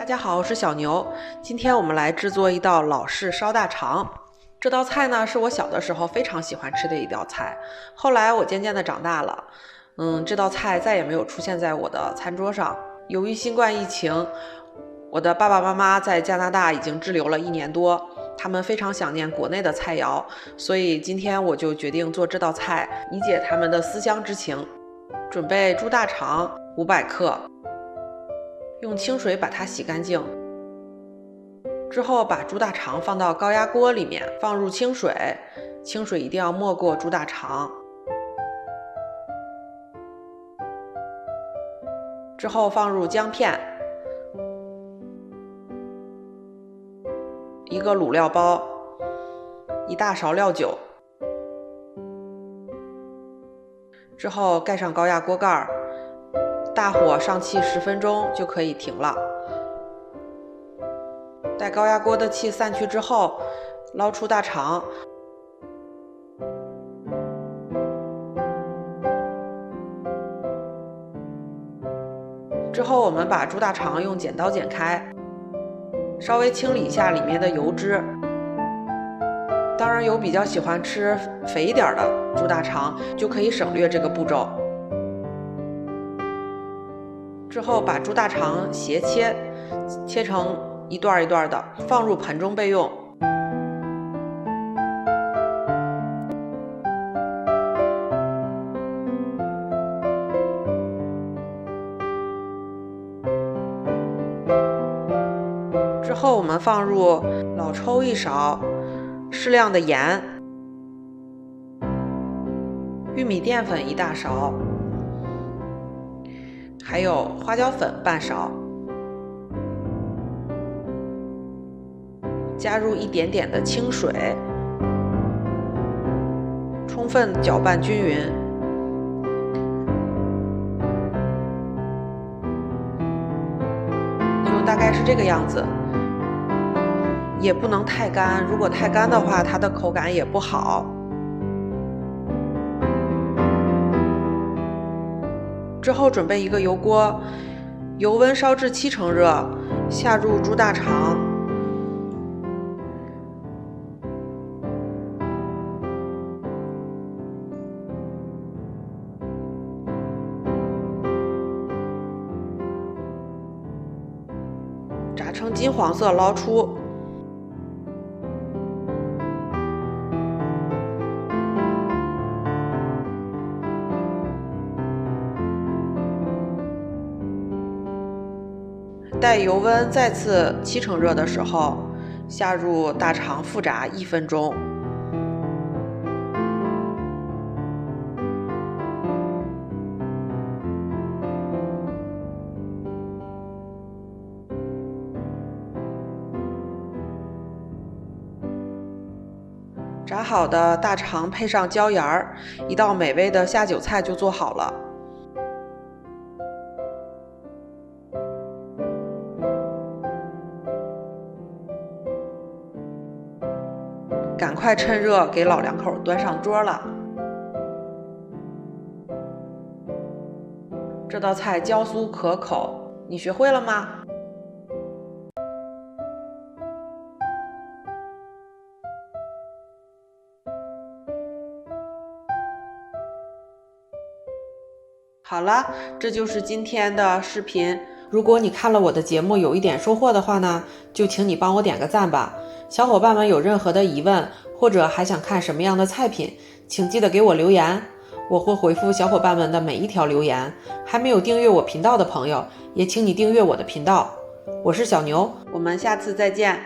大家好，我是小牛。今天我们来制作一道老式烧大肠。这道菜呢，是我小的时候非常喜欢吃的一道菜。后来我渐渐的长大了，这道菜再也没有出现在我的餐桌上。由于新冠疫情，我的爸爸妈妈在加拿大已经滞留了1年多，他们非常想念国内的菜肴，所以今天我就决定做这道菜，以解他们的思乡之情。准备猪大肠500克。用清水把它洗干净，之后把猪大肠放到高压锅里面，放入清水，清水一定要没过猪大肠。之后放入姜片，1个卤料包，1大勺料酒，之后盖上高压锅盖，大火上气10分钟就可以停了。待高压锅的气散去之后，捞出大肠，之后我们把猪大肠用剪刀剪开，稍微清理一下里面的油脂。当然有比较喜欢吃肥一点的猪大肠，就可以省略这个步骤。之后把猪大肠斜切，切成一段一段的，放入盆中备用。之后我们放入老抽1勺，适量的盐，玉米淀粉1大勺，还有花椒粉半勺，加入一点点的清水，充分搅拌均匀。就大概是这个样子，也不能太干，如果太干的话，它的口感也不好。之后准备一个油锅，油温烧至7成热，下入猪大肠，炸成金黄色捞出。待油温再次7成热的时候，下入大肠复炸1分钟。炸好的大肠配上椒盐儿，一道美味的下酒菜就做好了。赶快趁热给老两口端上桌了。这道菜焦酥可口，你学会了吗？好了，这就是今天的视频。如果你看了我的节目有一点收获的话呢，就请你帮我点个赞吧。小伙伴们有任何的疑问，或者还想看什么样的菜品，请记得给我留言，我会回复小伙伴们的每一条留言。还没有订阅我频道的朋友，也请你订阅我的频道。我是小牛，我们下次再见。